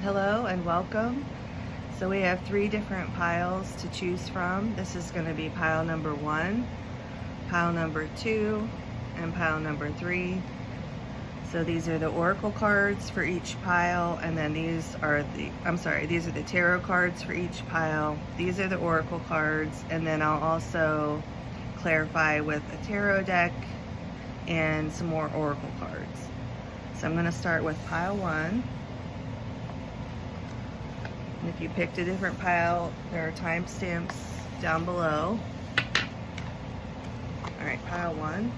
Hello and welcome. So we have 3 different piles to choose from. This is going to be pile number 1, pile number 2, and pile number 3. So these are the oracle cards for each pile, and then these are the tarot cards for each pile. These are the oracle cards, and then I'll also clarify with a tarot deck and some more oracle cards. So I'm going to start with pile 1. And if you picked a different pile, there are timestamps down below. All right, pile 1.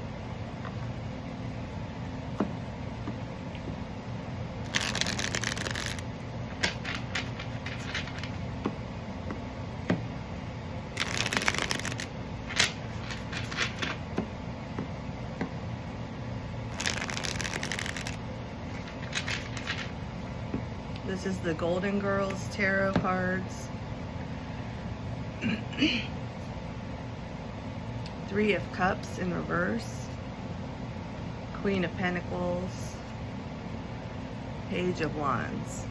This is the Golden Girls Tarot cards. 3 of Cups in reverse. Queen of Pentacles. Page of Wands.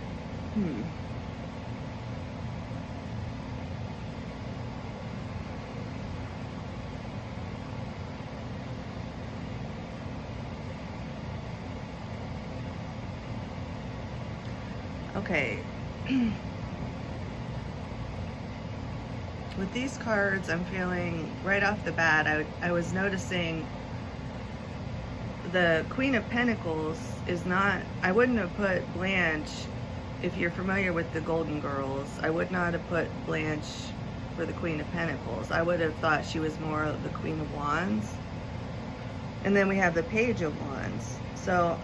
Okay. With these cards, I'm feeling right off the bat, I was noticing the Queen of Pentacles is not, I wouldn't have put Blanche, if you're familiar with the Golden Girls, I would not have put Blanche for the Queen of Pentacles. I would have thought she was more of the Queen of Wands. And then we have the Page of Wands. So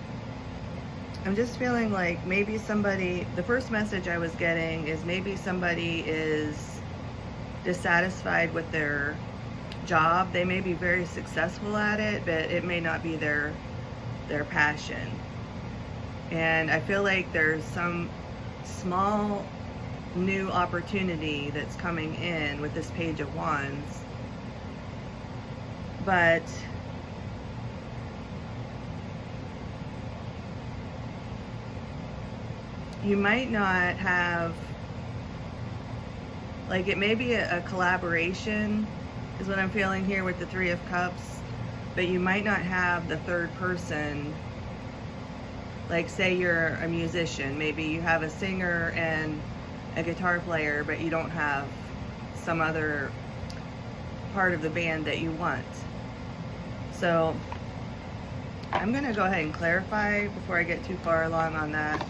I'm just feeling like maybe somebody, the first message I was getting is maybe somebody is dissatisfied with their job. They may be very successful at it, but it may not be their passion. And I feel like there's some small new opportunity that's coming in with this Page of Wands. But you might not have, like, it may be a collaboration is what I'm feeling here with the 3 of Cups, but you might not have the third person. Like, say you're a musician, maybe you have a singer and a guitar player, but you don't have some other part of the band that you want. So I'm gonna go ahead and clarify before I get too far along on that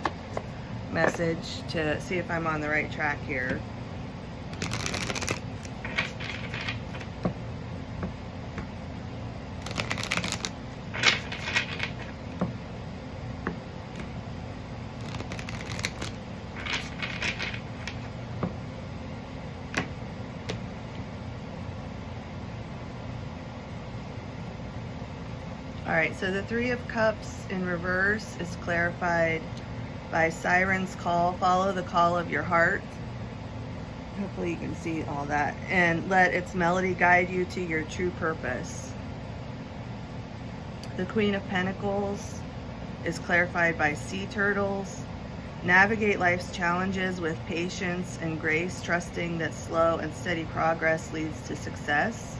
message to see if I'm on the right track here. All right, so the 3 of Cups in reverse is clarified by Siren's Call. Follow the call of your heart. Hopefully you can see all that. And let its melody guide you to your true purpose. The Queen of Pentacles is clarified by Sea Turtles. Navigate life's challenges with patience and grace, trusting that slow and steady progress leads to success.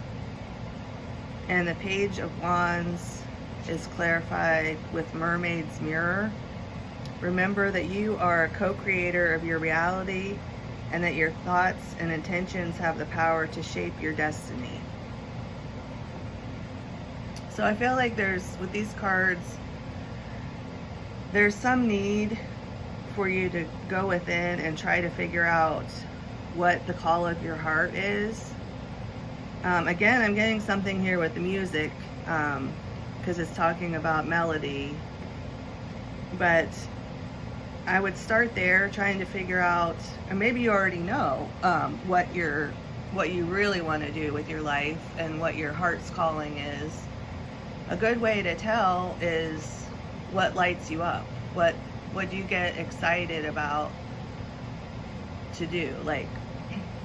And the Page of Wands is clarified with Mermaid's Mirror. Remember that you are a co-creator of your reality and that your thoughts and intentions have the power to shape your destiny. So I feel like with these cards, there's some need for you to go within and try to figure out what the call of your heart is. Again, I'm getting something here with the music, because it's talking about melody, but I would start there trying to figure out, and maybe you already know what you really want to do with your life and what your heart's calling is. A good way to tell is what lights you up, what you get excited about to do, like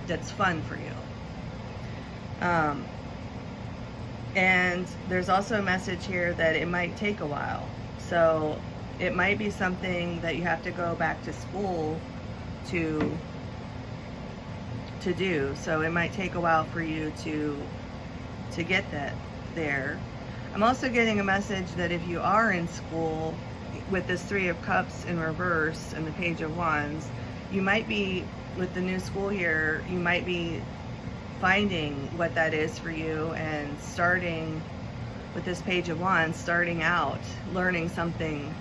that's fun for you. And there's also a message here that it might take a while. So it might be something that you have to go back to school to do. So it might take a while for you to get that there. I'm also getting a message that if you are in school with this Three of Cups in reverse and the Page of Wands, you might be, with the new school year, you might be finding what that is for you and starting with this Page of Wands, starting out, learning something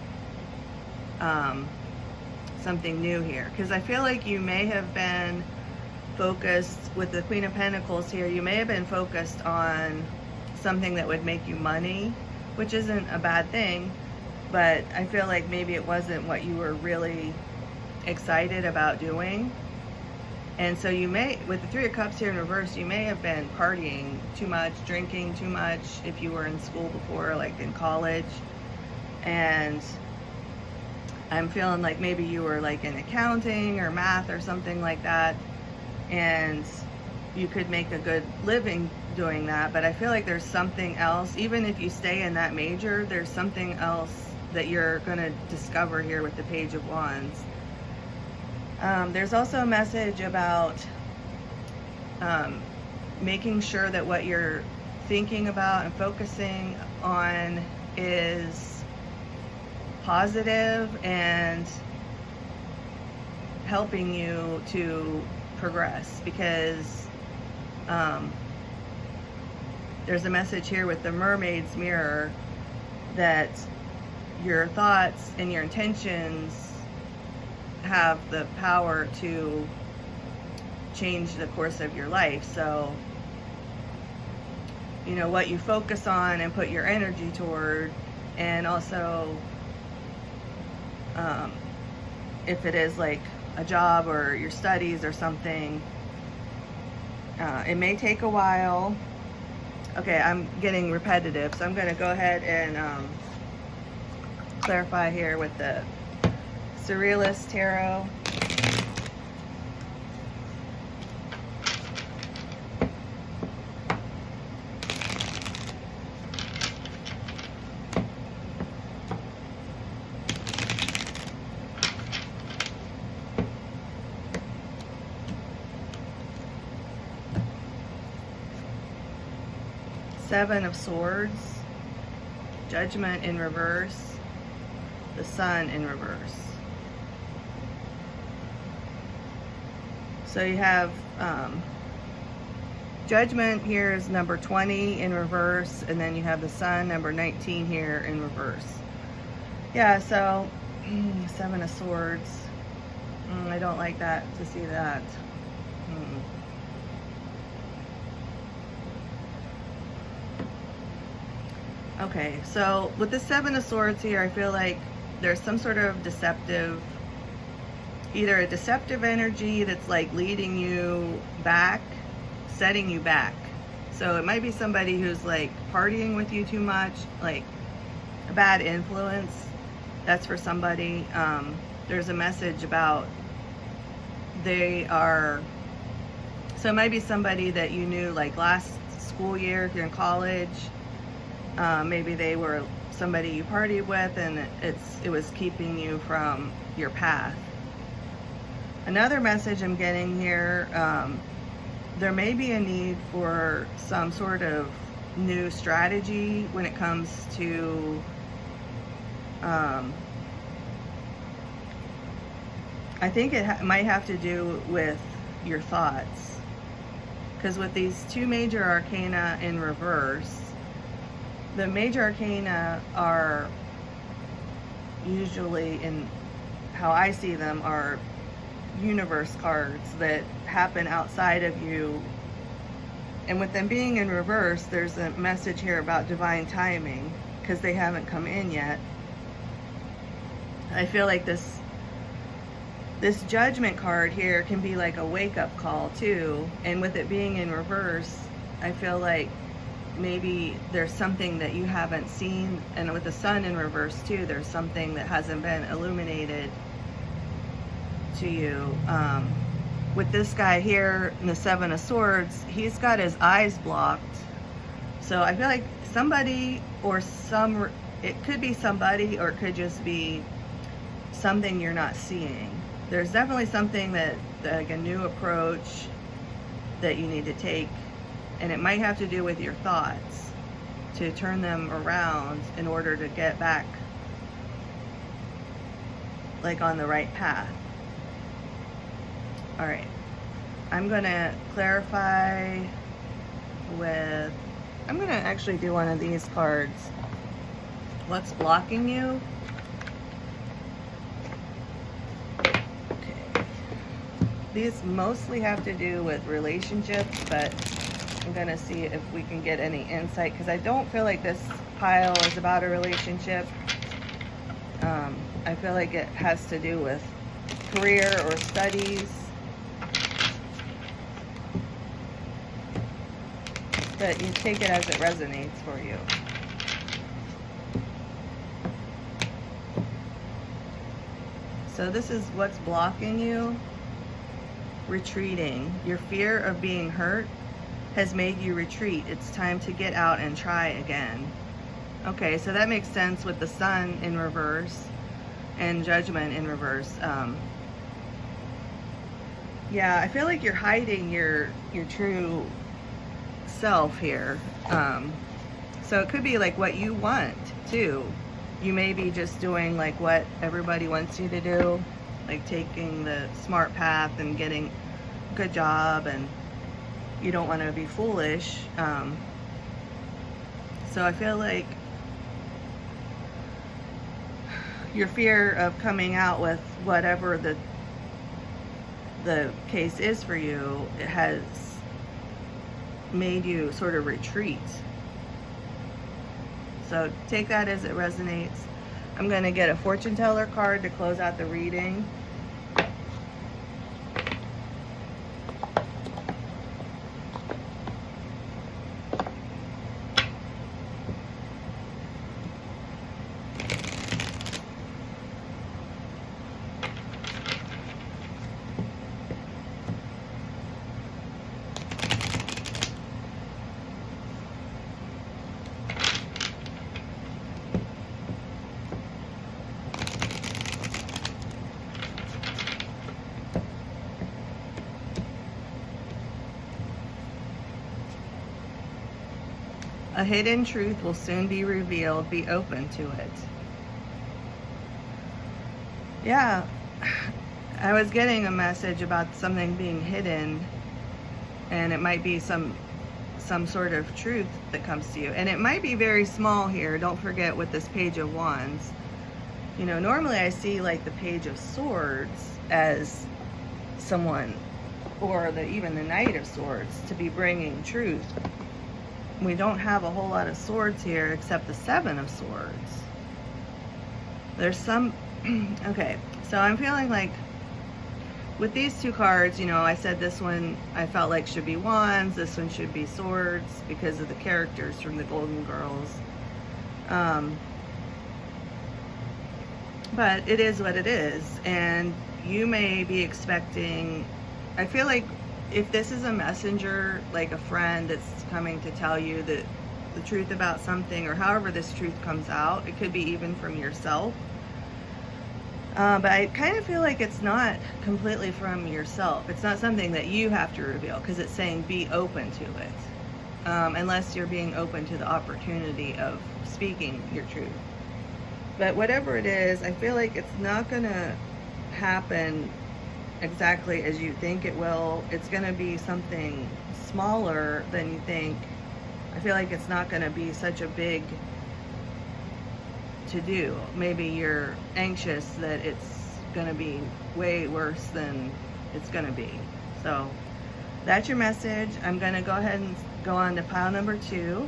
something new here. Because I feel like you may have been focused with the Queen of Pentacles here, you may have been focused on something that would make you money, which isn't a bad thing, but I feel like maybe it wasn't what you were really excited about doing. And so you may, with the Three of Cups here in reverse, you may have been partying too much, drinking too much if you were in school before, like in college. And I'm feeling like maybe you were like in accounting or math or something like that, and you could make a good living doing that. But I feel like there's something else, even if you stay in that major, there's something else that you're going to discover here with the Page of Wands. There's also a message about making sure that what you're thinking about and focusing on is positive and helping you to progress, because there's a message here with the Mermaid's Mirror that your thoughts and your intentions have the power to change the course of your life. So, you know, what you focus on and put your energy toward, and also if it is like a job or your studies or something, it may take a while. Okay, I'm getting repetitive, so I'm going to go ahead and clarify here with the Surrealist Tarot. Seven of Swords, Judgment in reverse, the Sun in reverse. So you have Judgment here is number 20 in reverse, and then you have the Sun, number 19 here in reverse. Yeah, so Seven of Swords. I don't like that, to see that. Okay, so with the Seven of Swords here, I feel like there's some sort of deceptive, either a deceptive energy that's like leading you back, setting you back. So it might be somebody who's like partying with you too much, like a bad influence. That's for somebody. There's a message about they are, so it might be somebody that you knew like last school year if you're in college. Maybe they were somebody you partied with, and it was keeping you from your path. Another message I'm getting here, there may be a need for some sort of new strategy when it comes to I think it might have to do with your thoughts, because with these two major arcana in reverse, the major arcana are usually, in how I see them, are universe cards that happen outside of you. And with them being in reverse, there's a message here about divine timing, because they haven't come in yet. I feel like this Judgment card here can be like a wake-up call too. And with it being in reverse, I feel like maybe there's something that you haven't seen, and with the Sun in reverse too, there's something that hasn't been illuminated to you. With this guy here in the Seven of Swords, he's got his eyes blocked. So I feel like somebody or some it could be somebody, or it could just be something you're not seeing. There's definitely something that, like a new approach that you need to take, and it might have to do with your thoughts, to turn them around in order to get back like on the right path. All right, I'm gonna clarify with, I'm gonna actually do one of these cards. What's blocking you? Okay. These mostly have to do with relationships, but I'm gonna see if we can get any insight, because I don't feel like this pile is about a relationship. I feel like it has to do with career or studies. But you take it as it resonates for you. So this is what's blocking you. Retreating. Your fear of being hurt has made you retreat. It's time to get out and try again. Okay, so that makes sense with the Sun in reverse and Judgment in reverse. Yeah, I feel like you're hiding your true self here. So it could be like what you want too. You may be just doing like what everybody wants you to do, like taking the smart path and getting a good job, and you don't want to be foolish. So I feel like your fear of coming out with whatever the case is for you, it has made you sort of retreat. So take that as it resonates. I'm going to get a fortune teller card to close out the reading. A hidden truth will soon be revealed. Be open to it. Yeah, I was getting a message about something being hidden, and it might be some sort of truth that comes to you, and it might be very small here. Don't forget with this Page of Wands, you know, normally I see like the Page of Swords as someone, or even the Knight of Swords, to be bringing truth. We don't have a whole lot of swords here except the Seven of Swords. There's some, okay, so I'm feeling like with these two cards, you know, I said this one I felt like should be wands, this one should be swords because of the characters from the Golden Girls. But it is what it is, and you may be expecting, I feel like if this is a messenger, like a friend that's coming to tell you the truth about something, or however this truth comes out, it could be even from yourself. But I kind of feel like it's not completely from yourself. It's not something that you have to reveal, because it's saying be open to it. Unless you're being open to the opportunity of speaking your truth. But whatever it is, I feel like it's not going to happen exactly as you think it will. It's going to be something smaller than you think. I feel like it's not going to be such a big to do. Maybe you're anxious that it's going to be way worse than it's going to be. So that's your message. I'm going to go ahead and go on to pile number 2.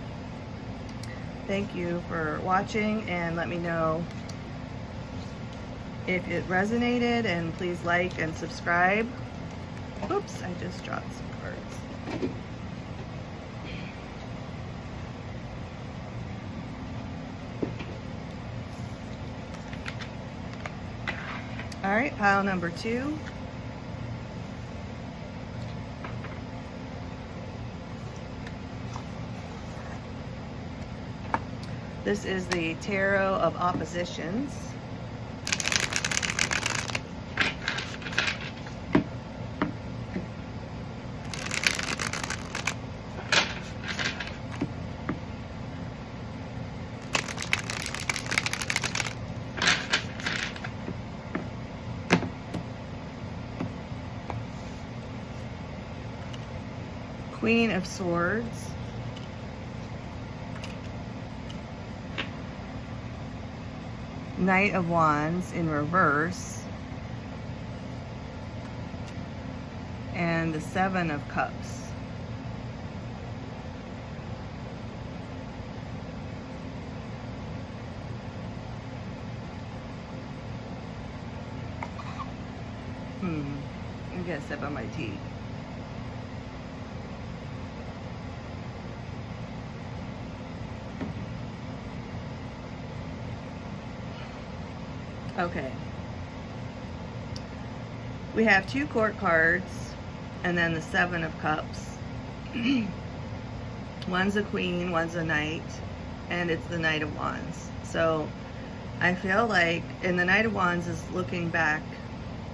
Thank you for watching, and let me know if it resonated, and please like and subscribe. Oops, I just dropped some cards. All right, pile number 2. This is the Tarot of Oppositions. Queen of Swords. Knight of Wands in reverse. And the Seven of Cups. I'm gonna sip on my tea. Okay. We have 2 court cards and then the Seven of Cups. One's a queen, one's a knight, and it's the Knight of Wands. So I feel like, and the Knight of Wands is looking back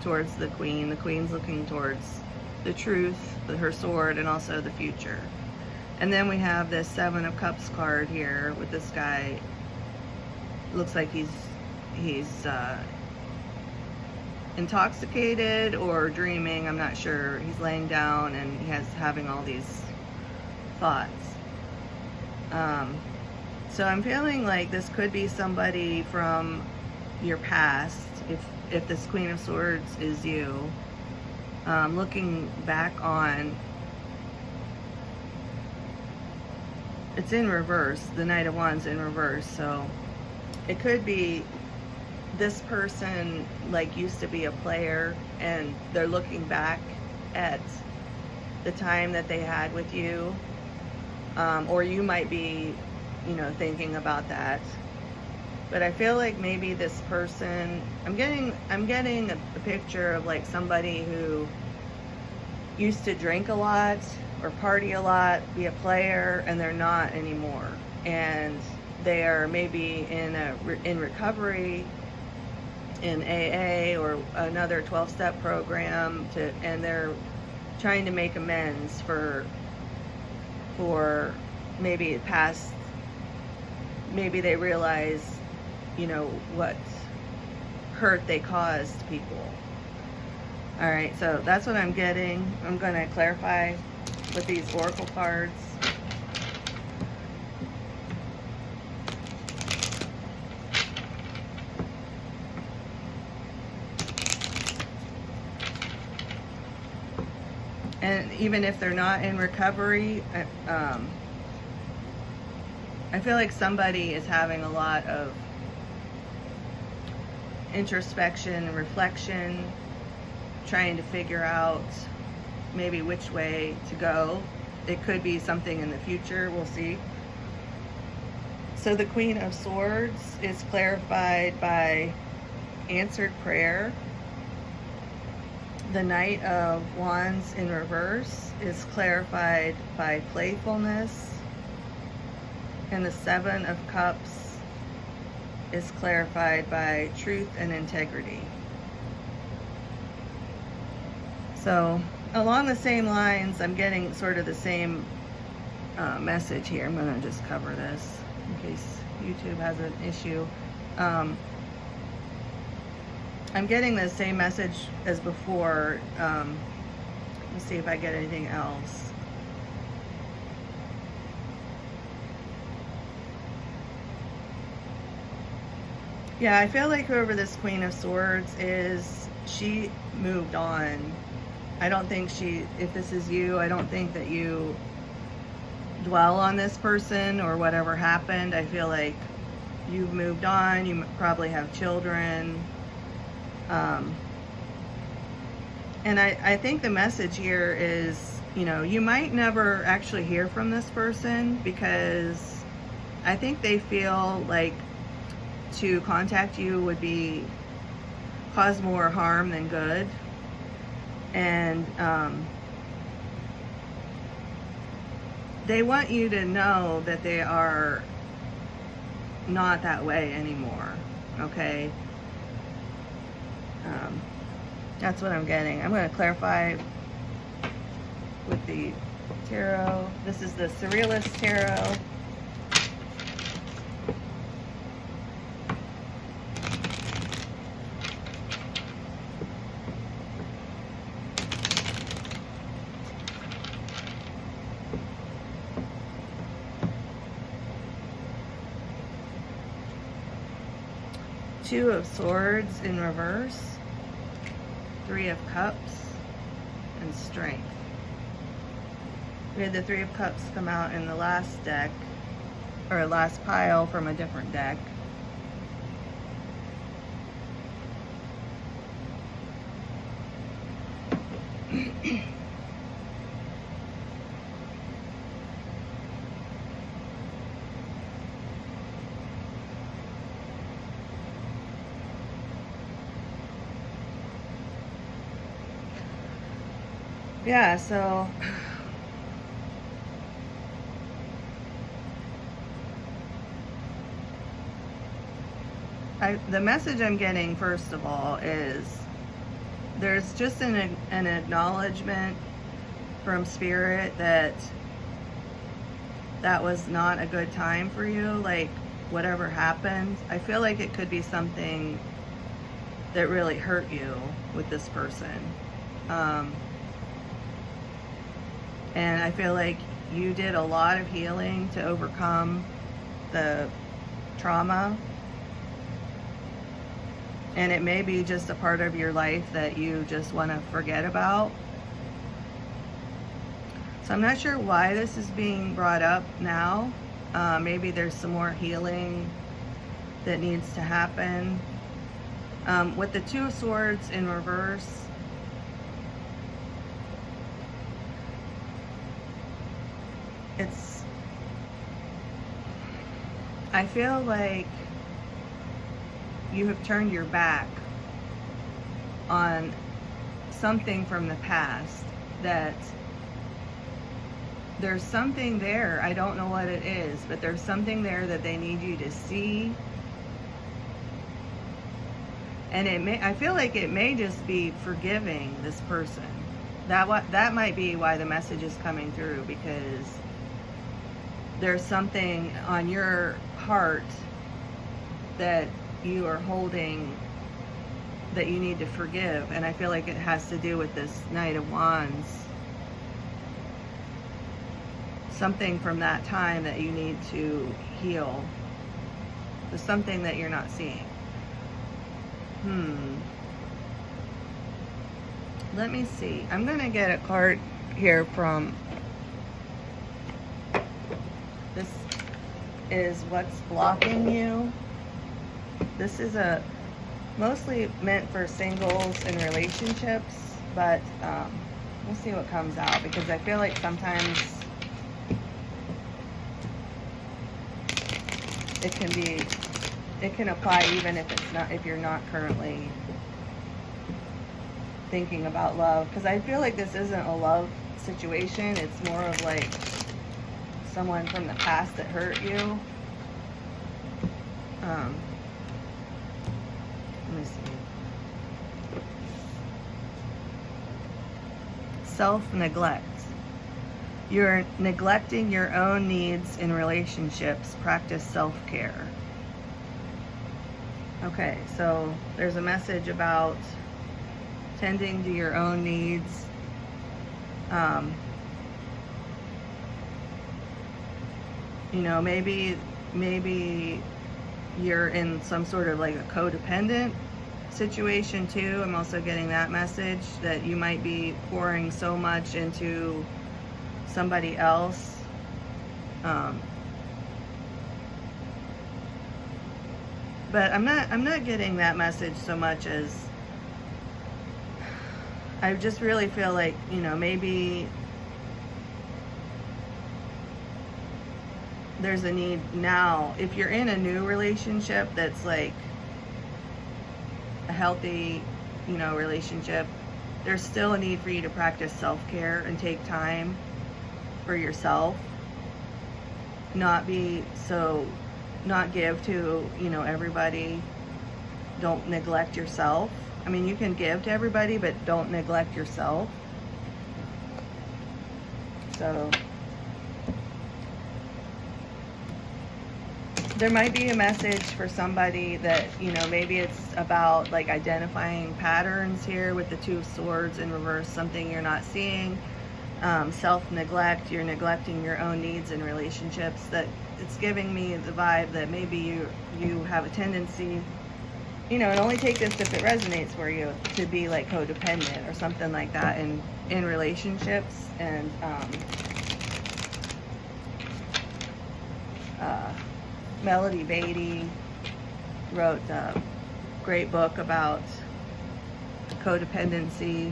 towards the queen. The queen's looking towards the truth, her sword, and also the future. And then we have this Seven of Cups card here with this guy. Looks like he's intoxicated or dreaming, I'm not sure. He's laying down and having all these thoughts. So I'm feeling like this could be somebody from your past, if this Queen of Swords is you, looking back on, it's in reverse, the Knight of Wands in reverse, so it could be this person like used to be a player and they're looking back at the time that they had with you, or you might be, you know, thinking about that. But I feel like maybe this person, I'm getting a picture of like somebody who used to drink a lot or party a lot, be a player, and they're not anymore, and they are maybe in recovery, in AA or another 12-step program, and they're trying to make amends for maybe past, maybe they realize, you know, what hurt they caused people. All right, so that's what I'm getting. I'm going to clarify with these oracle cards. And even if they're not in recovery, I feel like somebody is having a lot of introspection and reflection, trying to figure out maybe which way to go. It could be something in the future, we'll see. So the Queen of Swords is clarified by answered prayer. The Knight of Wands in reverse is clarified by playfulness. And the Seven of Cups is clarified by truth and integrity. So along the same lines, I'm getting sort of the same message here. I'm going to just cover this in case YouTube has an issue. I'm getting the same message as before. Let's see if I get anything else. Yeah, I feel like whoever this Queen of Swords is, she moved on. I don't think if this is you, I don't think that you dwell on this person or whatever happened. I feel like you've moved on. You probably have children. And I think the message here is, you know, you might never actually hear from this person because I think they feel like to contact you would cause more harm than good. And they want you to know that they are not that way anymore, okay? That's what I'm getting. I'm going to clarify with the tarot. This is the Surrealist Tarot. Two of Swords in reverse, Three of Cups, and Strength. We had the Three of Cups come out in the last deck, or last pile from a different deck. Yeah, so the message I'm getting, first of all, is there's just an acknowledgement from Spirit that that was not a good time for you. Like, whatever happened, I feel like it could be something that really hurt you with this person. And I feel like you did a lot of healing to overcome the trauma. And it may be just a part of your life that you just want to forget about. So I'm not sure why this is being brought up now. Maybe there's some more healing that needs to happen. With the Two of Swords in reverse, I feel like you have turned your back on something from the past, that there's something there. I don't know what it is, but there's something there that they need you to see. And I feel like it may just be forgiving this person. That might be why the message is coming through, because there's something on your heart that you are holding that you need to forgive. And I feel like it has to do with this Knight of Wands. Something from that time that you need to heal. There's something that you're not seeing. Let me see. I'm going to get a card here from... This is what's blocking you. This is mostly meant for singles and relationships, but we'll see what comes out, because I feel like sometimes it can apply even if you're not currently thinking about love, because I feel like this isn't a love situation. It's more of like someone from the past that hurt you. Let me see. Self-neglect. You're neglecting your own needs in relationships. Practice self-care. Okay, so there's a message about tending to your own needs. You know, maybe you're in some sort of like a codependent situation too. I'm also getting that message that you might be pouring so much into somebody else. But I'm not getting that message so much as I just really feel like, you know, maybe there's a need now, if you're in a new relationship that's like a healthy, you know, relationship, there's still a need for you to practice self-care and take time for yourself. Not be so not give to, you know, everybody. Don't neglect yourself. I mean, you can give to everybody, but don't neglect yourself. So there might be a message for somebody that, you know, maybe it's about like identifying patterns here with the Two of Swords in reverse, something you're not seeing. Self-neglect, you're neglecting your own needs in relationships. That it's giving me the vibe that maybe you have a tendency, you know, and only take this if it resonates for you, to be like codependent or something like that in relationships. And Melody Beatty wrote a great book about codependency.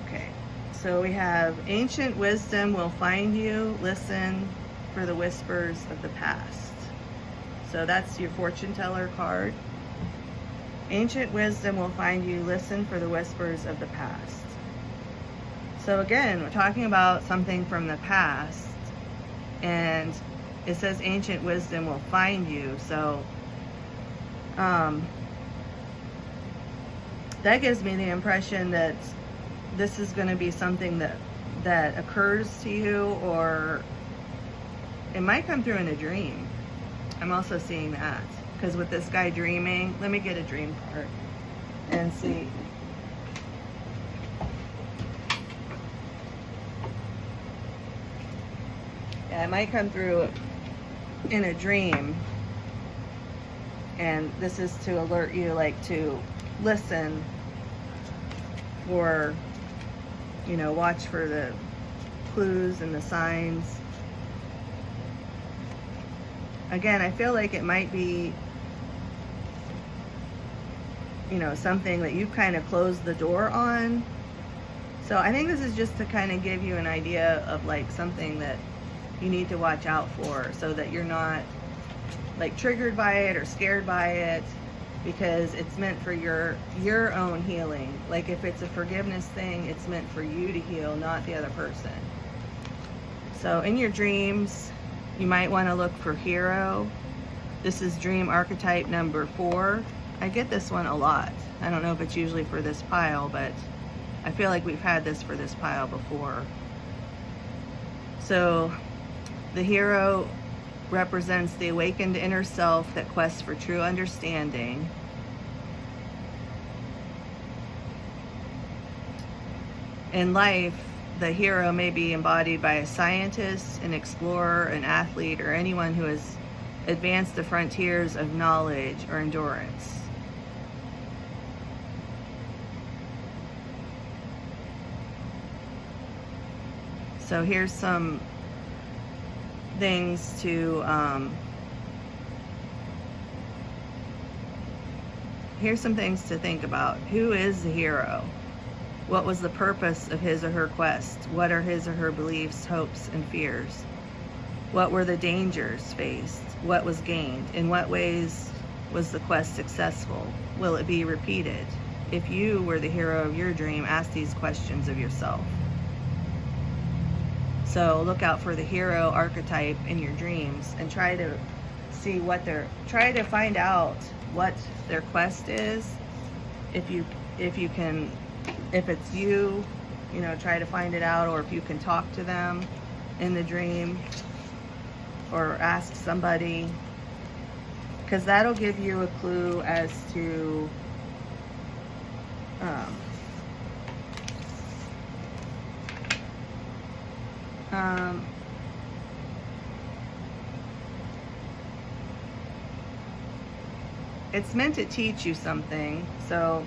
Okay, so we have ancient wisdom will find you, listen for the whispers of the past. So that's your fortune teller card. Ancient wisdom will find you, listen for the whispers of the past. So again, we're talking about something from the past, and it says ancient wisdom will find you. So that gives me the impression that this is going to be something that occurs to you, or it might come through in a dream. I'm also seeing that, because with this guy dreaming, let me get a dream card and see. Yeah, it might come through in a dream, and this is to alert you, like, to listen, or, you know, watch for the clues and the signs. Again, I feel like it might be, you know, something that you've kind of closed the door on. So I think this is just to kind of give you an idea of like something that you need to watch out for, so that you're not like triggered by it or scared by it, because it's meant for your own healing. Like if it's a forgiveness thing, it's meant for you to heal, not the other person. So in your dreams, you might want to look for hero. This is dream archetype number 4. I get this one a lot. I don't know if it's usually for this pile, but I feel like we've had this for this pile before. So the hero represents the awakened inner self that quests for true understanding. In life, the hero may be embodied by a scientist, an explorer, an athlete, or anyone who has advanced the frontiers of knowledge or endurance. So here's some things to think about. Who is the hero? What was the purpose of his or her quest? What are his or her beliefs, hopes, and fears? What were the dangers faced? What was gained? In what ways was the quest successful? Will it be repeated? If you were the hero of your dream, ask these questions of yourself. So look out for the hero archetype in your dreams and try to see try to find out what their quest is. If it's you, you know, try to find it out, or if you can talk to them in the dream or ask somebody, because that'll give you a clue as to it's meant to teach you something. So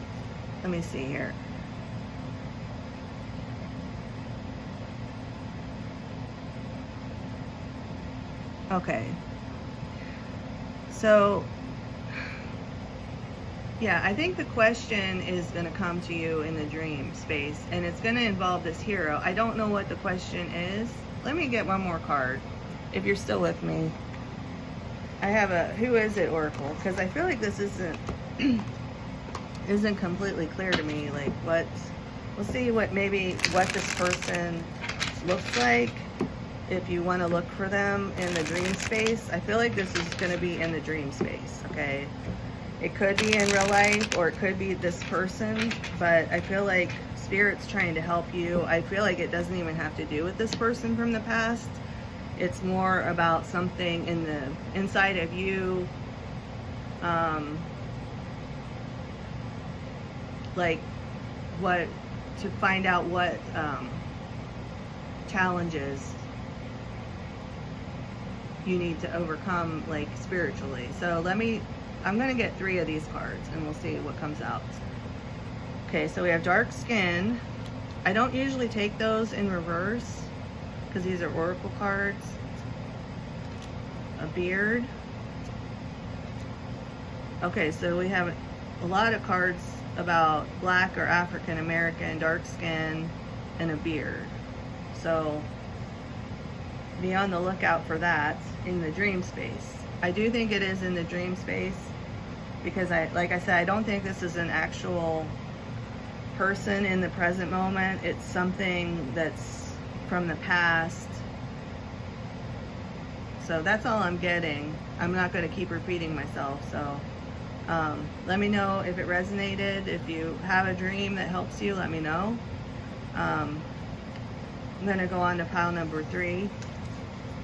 let me see here. Okay, so yeah, I think the question is going to come to you in the dream space, and it's going to involve this hero. I don't know what the question is. Let me get one more card, if you're still with me. I have a who is it oracle, because I feel like this isn't completely clear to me. Like we'll see what this person looks like. if you want to look for them in the dream space, I feel like this is going to be in the dream space, okay? It could be in real life or it could be this person, but I feel like Spirit's trying to help you. I feel like it doesn't even have to do with this person from the past. It's more about something in the inside of you, like what, to find out what challenges you need to overcome, like spiritually. So I'm gonna get 3 of these cards and we'll see what comes out. Okay, so we have dark skin. I don't usually take those in reverse because these are oracle cards. A beard. Okay, so we have a lot of cards about Black or African American, dark skin, and a beard. So be on the lookout for that in the dream space. I do think it is in the dream space because like I said, I don't think this is an actual person in the present moment. It's something that's from the past. So that's all I'm getting. I'm not going to keep repeating myself. So let me know if it resonated. If you have a dream that helps you, let me know. I'm going to go on to pile number 3.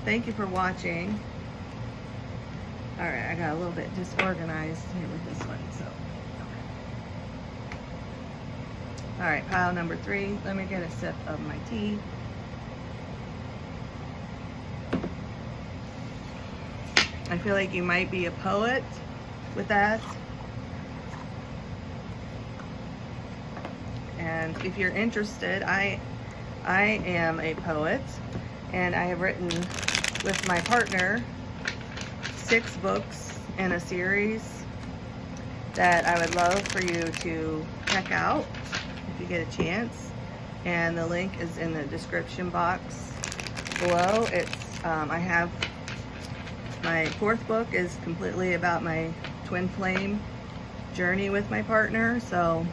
Thank you for watching. All right, I got a little bit disorganized here with this one. So, all right, pile number 3. Let me get a sip of my tea. I feel like you might be a poet with that. And if you're interested, I am a poet, and I have written with my partner 6 books in a series that I would love for you to check out if you get a chance. And the link is in the description box below. It's I have my 4th book is completely about my twin flame journey with my partner, so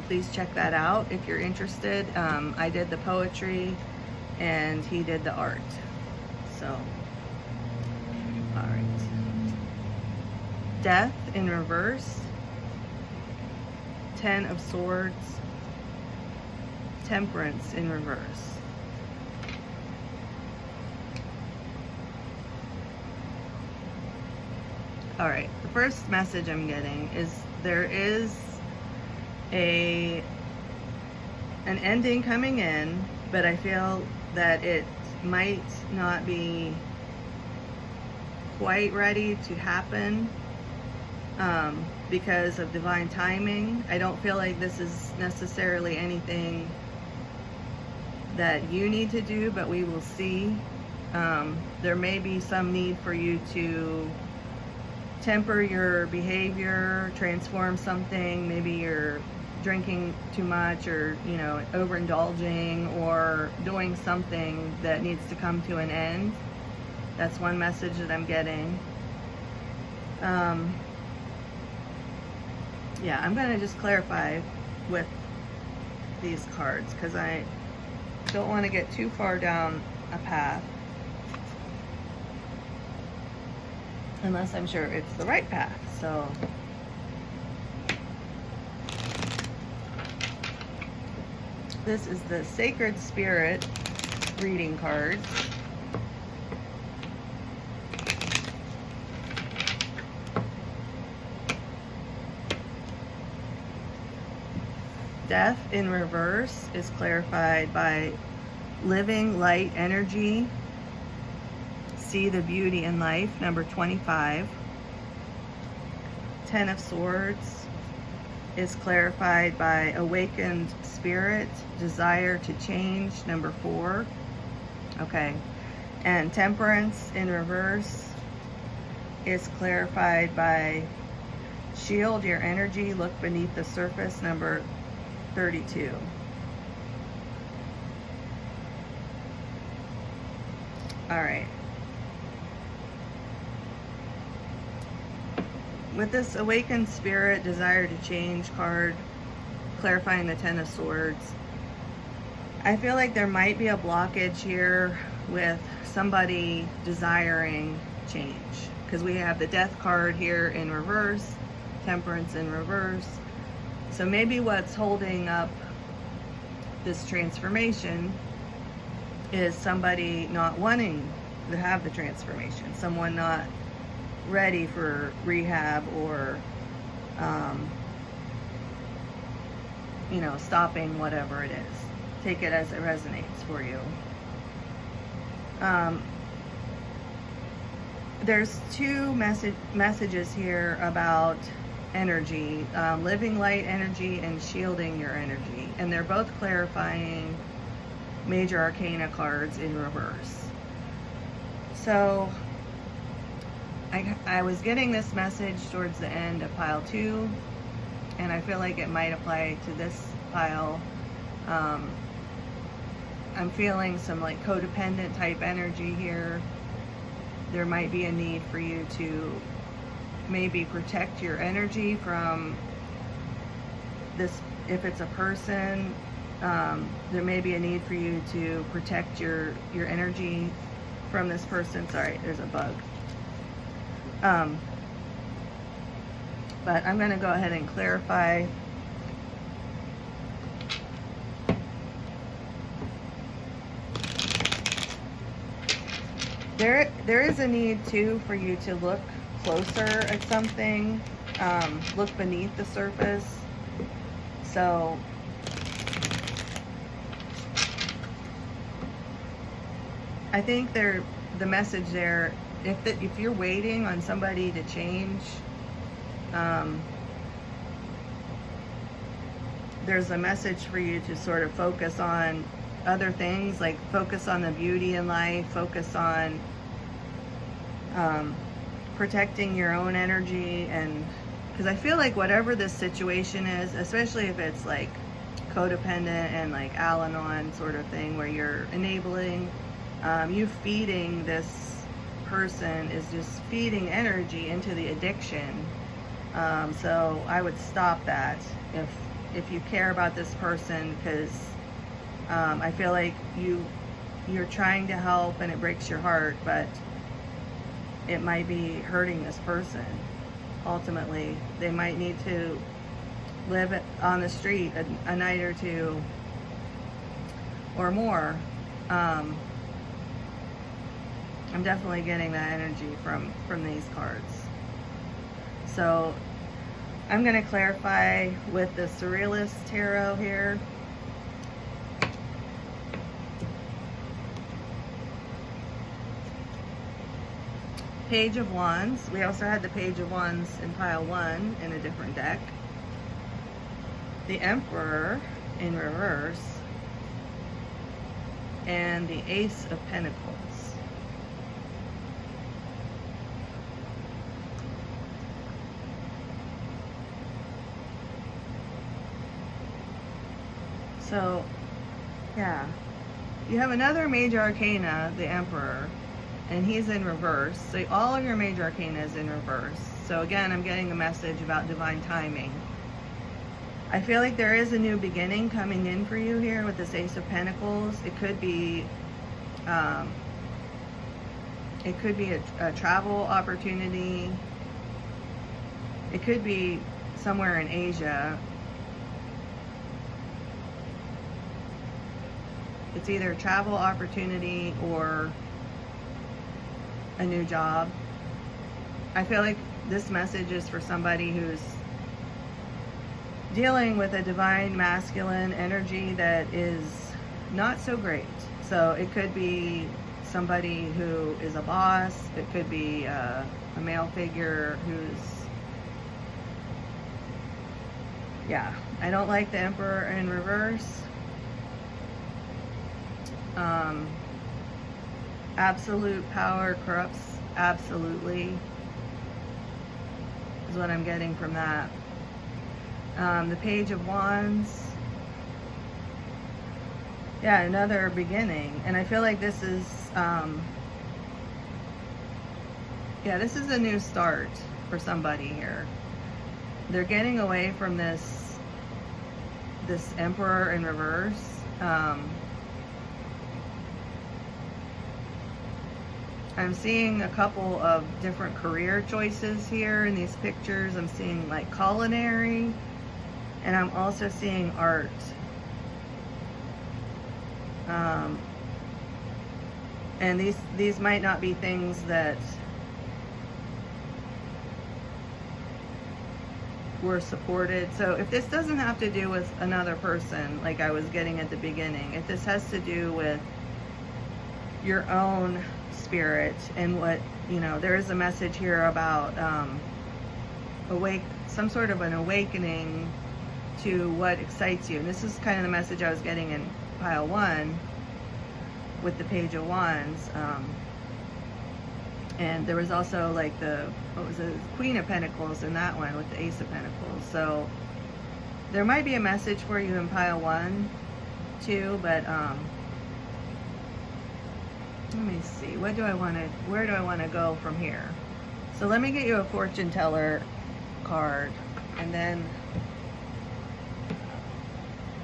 please check that out if you're interested. I did the poetry and he did the art. So, all right. Death in reverse, 10 of Swords, Temperance in reverse. All right, the first message I'm getting is there is an ending coming in, but I feel that it might not be quite ready to happen because of divine timing. I don't feel like this is necessarily anything that you need to do, but we will see. There may be some need for you to temper your behavior, transform something. Maybe you're drinking too much, or overindulging, or doing something that needs to come to an end. That's one message that I'm getting. Yeah, I'm going to just clarify with these cards because I don't want to get too far down a path unless I'm sure it's the right path. So this is the Sacred Spirit reading cards. Death in reverse is clarified by living light energy. See the beauty in life, number 25. 10 of Swords is clarified by awakened spirit, desire to change, number 4. Okay. And Temperance in reverse is clarified by shield your energy, look beneath the surface, number 32. All right. With this awakened spirit, desire to change card, clarifying the 10 of Swords, I feel like there might be a blockage here with somebody desiring change, because we have the Death card here in reverse, Temperance in reverse. So maybe what's holding up this transformation is somebody not wanting to have the transformation, someone not ready for rehab, or you know, stopping whatever it is. Take it as it resonates for you. There's two messages here about energy, living light energy and shielding your energy, and they're both clarifying major arcana cards in reverse. So I was getting this message towards the end of pile 2, and I feel like it might apply to this pile. I'm feeling some like codependent type energy here. There might be a need for you to maybe protect your energy from this. If it's a person, there may be a need for you to protect your energy from this person. Sorry, there's a bug. But I'm going to go ahead and clarify. There is a need too for you to look closer at something, look beneath the surface. So I think the message there, if you're waiting on somebody to change, there's a message for you to sort of focus on other things, like focus on the beauty in life, focus on protecting your own energy. And because I feel like whatever this situation is, especially if it's like codependent and like Al-Anon sort of thing, where you're enabling, you feeding this person is just feeding energy into the addiction. So I would stop that if you care about this person, because I feel like you're trying to help and it breaks your heart, but it might be hurting this person. Ultimately, they might need to live on the street a night or two or more. I'm definitely getting that energy from these cards. So I'm going to clarify with the Surrealist Tarot here. Page of Wands. We also had the Page of Wands in pile 1 in a different deck. The Emperor in reverse. And the Ace of Pentacles. So, yeah. You have another major arcana, the Emperor, and he's in reverse. So all of your major arcana is in reverse. So again, I'm getting a message about divine timing. I feel like there is a new beginning coming in for you here with this Ace of Pentacles. It could be a travel opportunity. It could be somewhere in Asia. It's either a travel opportunity or a new job. I feel like this message is for somebody who's dealing with a divine masculine energy that is not so great. So it could be somebody who is a boss. It could be a male figure who's, yeah, I don't like the Emperor in reverse. Absolute power corrupts absolutely is what I'm getting from that. The Page of Wands. Yeah, another beginning. And I feel like this is, this is a new start for somebody here. They're getting away from this Emperor in reverse. I'm seeing a couple of different career choices here in these pictures. I'm seeing like culinary, and I'm also seeing art. And these might not be things that were supported. So if this doesn't have to do with another person, like I was getting at the beginning, if this has to do with your own spirit and what, you know, there is a message here about some sort of an awakening to what excites you. And this is kind of the message I was getting in pile 1 with the Page of Wands. And there was also like the, what was it, Queen of Pentacles in that one with the Ace of Pentacles. So there might be a message for you in pile 1 too, but let me see, where do I want to go from here? So let me get you a fortune teller card, and then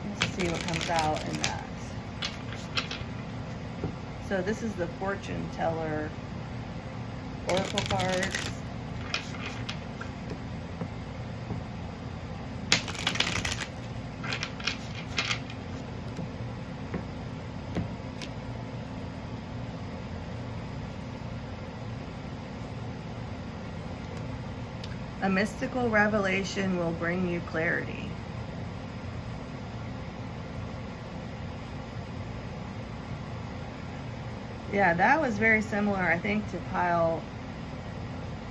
let's see what comes out in that. So this is the fortune teller oracle cards. A mystical revelation will bring you clarity. Yeah, that was very similar, I think, to pile,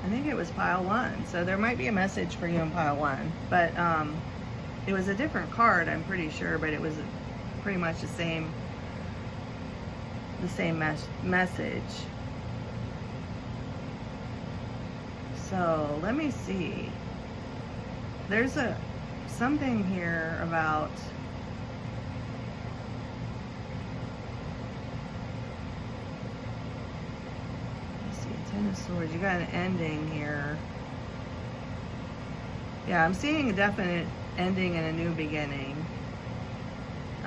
I think it was pile 1. So there might be a message for you in pile 1. But it was a different card, I'm pretty sure, but it was pretty much the same message. So let me see. There's something here about, let's see, Ten of Swords. You got an ending here. Yeah, I'm seeing a definite ending and a new beginning.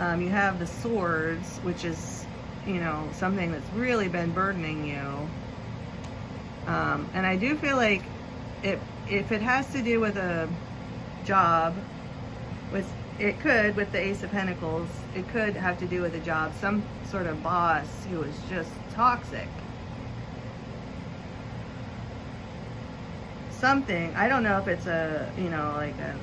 You have the Swords, which is, you know, something that's really been burdening you. And I do feel like if it has to do with a job, it could, with the Ace of Pentacles, it could have to do with a job, some sort of boss who is just toxic. Something, I don't know if it's a, you know, like a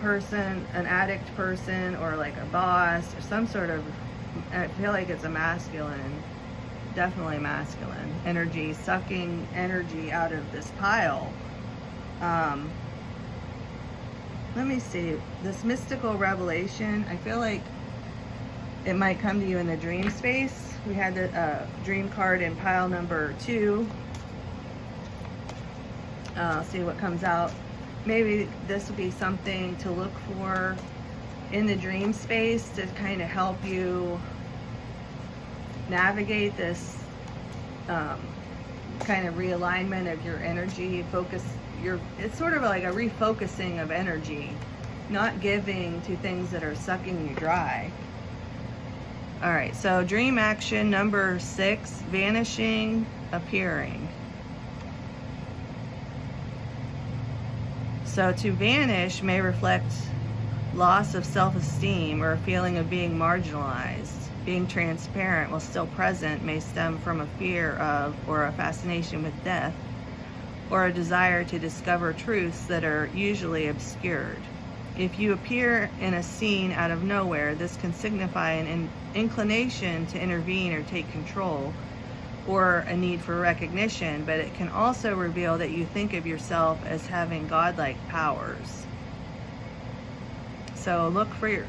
person, an addict person, or like a boss, or some sort of, I feel like it's a masculine, definitely masculine energy, sucking energy out of this pile. Let me see, this mystical revelation, I feel like it might come to you in the dream space. We had the dream card in pile number 2. See what comes out. Maybe this will be something to look for in the dream space to kind of help you navigate this kind of realignment of your energy, focus. It's sort of like a refocusing of energy, not giving to things that are sucking you dry. All right, so dream action number 6, vanishing, appearing. So to vanish may reflect loss of self-esteem or a feeling of being marginalized. Being transparent while still present may stem from a fear of or a fascination with death, or a desire to discover truths that are usually obscured. If you appear in a scene out of nowhere, this can signify an inclination to intervene or take control, or a need for recognition, but it can also reveal that you think of yourself as having godlike powers. So look for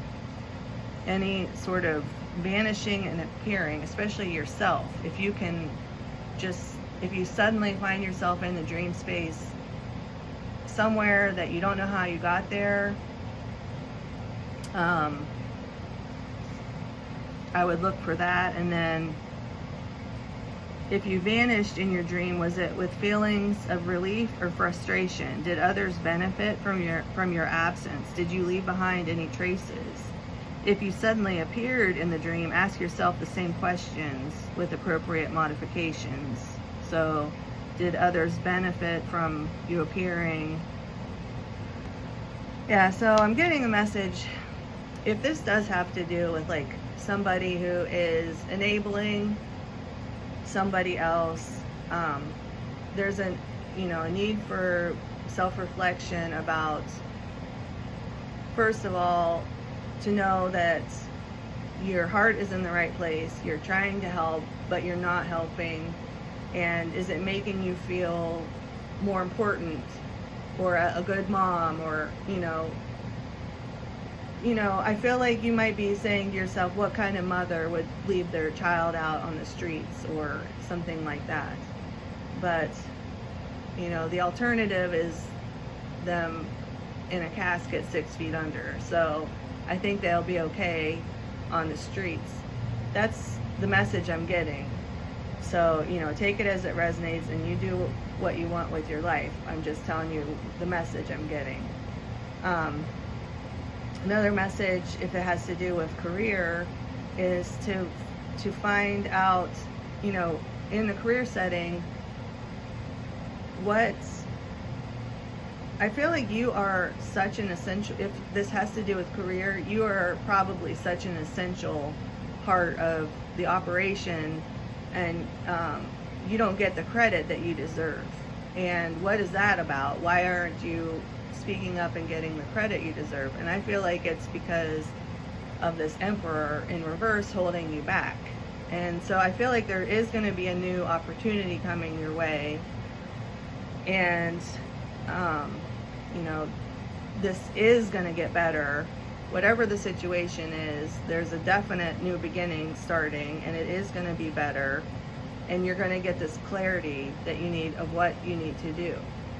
any sort of vanishing and appearing, especially yourself. If you can just, if you suddenly find yourself in the dream space somewhere that you don't know how you got there, I would look for that. And then if you vanished in your dream, was it with feelings of relief or frustration? Did others benefit from your absence? Did you leave behind any traces? if you suddenly appeared in the dream, ask yourself the same questions with appropriate modifications. So, did others benefit from you appearing? Yeah, so I'm getting a message. If this does have to do with like somebody who is enabling somebody else, there's a need for self-reflection about, first of all, to know that your heart is in the right place. You're trying to help, but you're not helping. And is it making you feel more important, or a good mom, or I feel like you might be saying to yourself, what kind of mother would leave their child out on the streets or something like that? But the alternative is them in a casket 6 feet under. So I think they'll be okay on the streets. That's the message I'm getting. So, take it as it resonates, and you do what you want with your life. I'm just telling you the message I'm getting. Another message, if it has to do with career, is to find out, in the career setting, I feel like you are such an essential, if this has to do with career, you are probably such an essential part of the operation, and you don't get the credit that you deserve. And what is that about? Why aren't you speaking up and getting the credit you deserve? And I feel like it's because of this Emperor in reverse holding you back. And so I feel like there is going to be a new opportunity coming your way. And, this is going to get better. Whatever the situation is, there's a definite new beginning starting, and it is going to be better. And you're going to get this clarity that you need of what you need to do.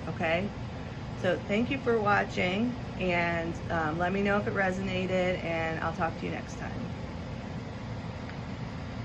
Okay? So thank you for watching, and let me know if it resonated, and I'll talk to you next time.